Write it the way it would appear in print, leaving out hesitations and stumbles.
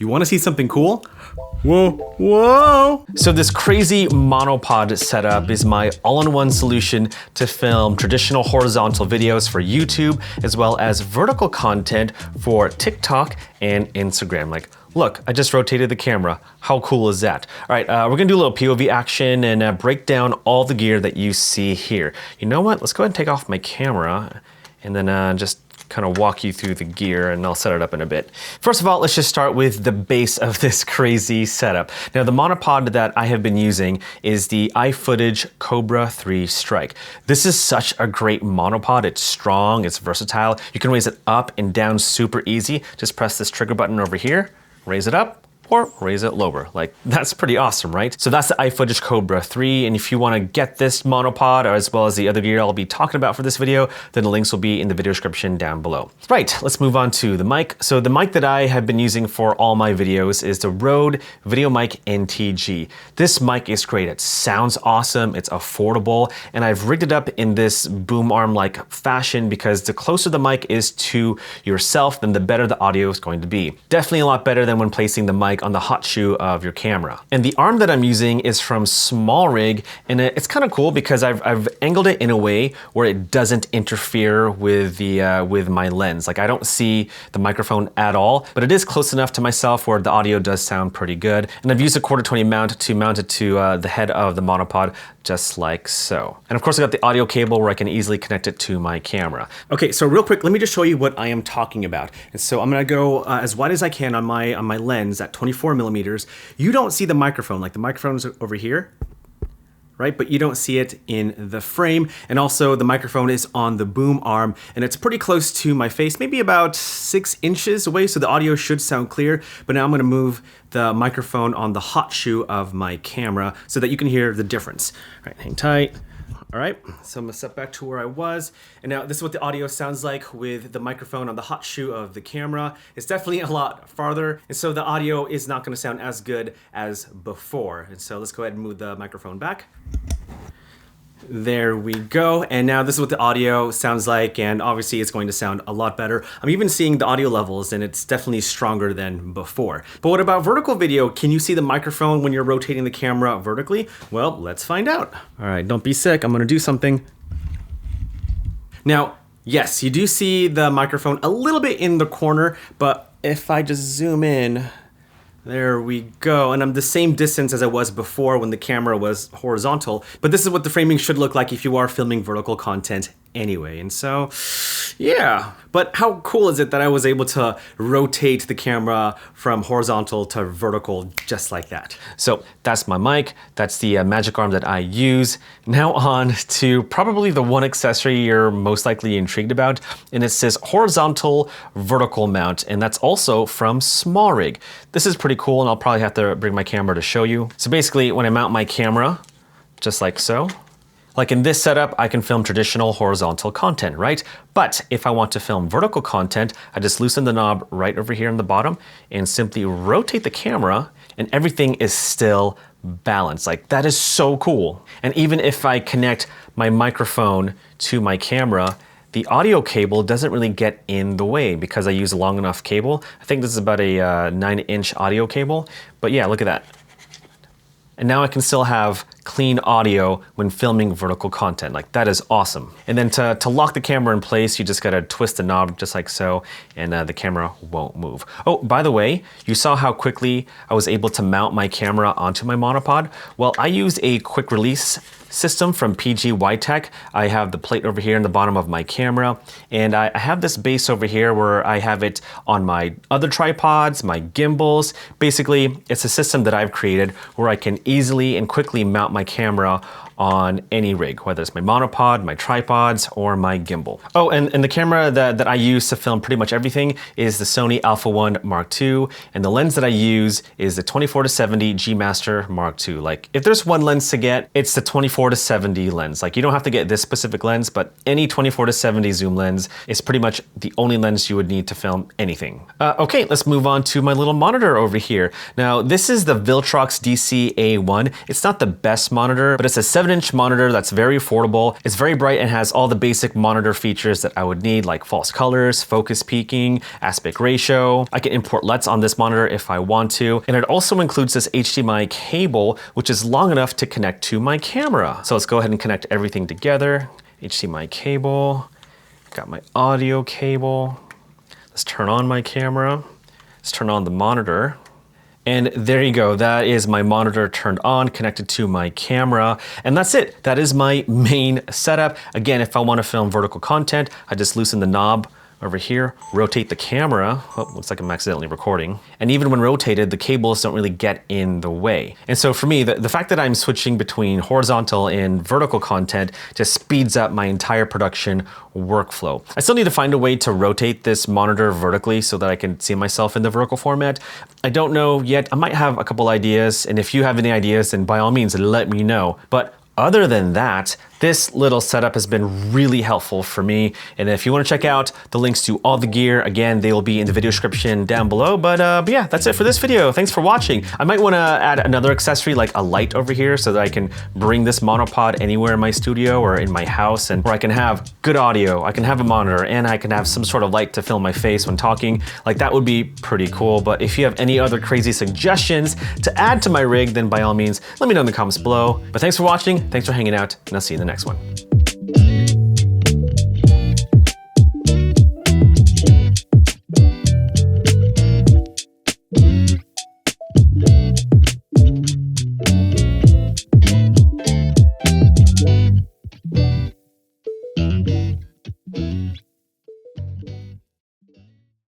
You want to see something cool? Whoa, whoa! So this crazy monopod setup is my all-in-one solution to film traditional horizontal videos for YouTube, as well as vertical content for TikTok and Instagram. Like, look, I just rotated the camera. How cool is that? All right, we're gonna do a little POV action and break down all the gear that you see here. You know what? Let's go ahead and take off my camera and then just kind of walk you through the gear, and I'll set it up in a bit. First of all, let's just start with the base of this crazy setup. Now, the monopod that I have been using is the iFootage Cobra 3 Strike. This is such a great monopod. It's strong, it's versatile. You can raise it up and down super easy. Just press this trigger button over here, raise it up, or raise it lower. Like, that's pretty awesome, right? So that's the iFootage Cobra 3, and if you wanna get this monopod, as well as the other gear I'll be talking about for this video, then the links will be in the video description down below. Right, let's move on to the mic. So the mic that I have been using for all my videos is the Rode VideoMic NTG. This mic is great, it sounds awesome, it's affordable, and I've rigged it up in this boom arm-like fashion because the closer the mic is to yourself, then the better the audio is going to be. Definitely a lot better than when placing the mic on the hot shoe of your camera. And the arm that I'm using is from SmallRig, and it's kind of cool because I've angled it in a way where it doesn't interfere with the with my lens. Like, I don't see the microphone at all, but it is close enough to myself where the audio does sound pretty good. And I've used a 1/4-20 mount to mount it to the head of the monopod, just like so. And of course, I got the audio cable where I can easily connect it to my camera. Okay, so real quick, let me just show you what I am talking about. And so I'm gonna go as wide as I can on my lens at 24 millimeters. You don't see the microphone, like the microphone's over here, right? But you don't see it in the frame. And also the microphone is on the boom arm, and it's pretty close to my face, maybe about 6 inches away, so the audio should sound clear. But now I'm gonna move the microphone on the hot shoe of my camera so that you can hear the difference. All right, hang tight. All right, so I'm gonna step back to where I was. And now this is what the audio sounds like with the microphone on the hot shoe of the camera. It's definitely a lot farther, and so the audio is not gonna sound as good as before. And so let's go ahead and move the microphone back. There we go. And now this is what the audio sounds like, and obviously it's going to sound a lot better. I'm even seeing the audio levels, and it's definitely stronger than before. But what about vertical video? Can you see the microphone when you're rotating the camera vertically? Well, let's find out. All right, don't be sick. I'm gonna do something. Now, yes, you do see the microphone a little bit in the corner, but if I just zoom in, there we go, and I'm the same distance as I was before when the camera was horizontal, but this is what the framing should look like if you are filming vertical content anyway. And so, yeah. But how cool is it that I was able to rotate the camera from horizontal to vertical just like that? So that's my mic, that's the Magic Arm that I use. Now on to probably the one accessory you're most likely intrigued about, and it's this horizontal vertical mount, and that's also from SmallRig. This is pretty cool, and I'll probably have to bring my camera to show you. So basically, when I mount my camera, just like so, like in this setup, I can film traditional horizontal content, right? But if I want to film vertical content, I just loosen the knob right over here on the bottom and simply rotate the camera, and everything is still balanced. Like, that is so cool. And even if I connect my microphone to my camera, the audio cable doesn't really get in the way because I use a long enough cable. I think this is about a 9-inch audio cable, but yeah, look at that. And now I can still have clean audio when filming vertical content. Like, that is awesome. And then to lock the camera in place, you just gotta twist the knob just like so, and the camera won't move. Oh, by the way, you saw how quickly I was able to mount my camera onto my monopod? Well, I used a quick release system from PGYTech. I have the plate over here in the bottom of my camera, and I have this base over here where I have it on my other tripods, my gimbals. Basically, it's a system that I've created where I can easily and quickly mount my camera on any rig, whether it's my monopod, my tripods, or my gimbal. Oh, and the camera that I use to film pretty much everything is the Sony Alpha 1 Mark II, and the lens that I use is the 24-70 G Master Mark II. Like, if there's one lens to get, it's the 24-70 lens. Like, you don't have to get this specific lens, but any 24-70 zoom lens is pretty much the only lens you would need to film anything. Okay, let's move on to my little monitor over here. Now, this is the Viltrox DC A1. It's not the best monitor, but it's a 7 5-inch monitor that's very affordable. It's very bright and has all the basic monitor features that I would need, like false colors, focus peaking, aspect ratio. I can import LUTs on this monitor if I want to. And it also includes this HDMI cable, which is long enough to connect to my camera. So let's go ahead and connect everything together. HDMI cable, got my audio cable. Let's turn on my camera. Let's turn on the monitor. And there you go, that is my monitor turned on, connected to my camera, and that's it. That is my main setup. Again, if I want to film vertical content, I just loosen the knob over here, rotate the camera. Oh, looks like I'm accidentally recording. And even when rotated, the cables don't really get in the way. And so for me, the fact that I'm switching between horizontal and vertical content just speeds up my entire production workflow. I still need to find a way to rotate this monitor vertically so that I can see myself in the vertical format. I don't know yet. I might have a couple ideas, and if you have any ideas, then by all means, let me know. But other than that, this little setup has been really helpful for me. And if you want to check out the links to all the gear, again, they will be in the video description down below. But yeah, that's it for this video. Thanks for watching. I might want to add another accessory like a light over here so that I can bring this monopod anywhere in my studio or in my house, and where I can have good audio, I can have a monitor, and I can have some sort of light to film my face when talking. Like, that would be pretty cool. But if you have any other crazy suggestions to add to my rig, then by all means, let me know in the comments below. But thanks for watching, thanks for hanging out, and I'll see you in the next one.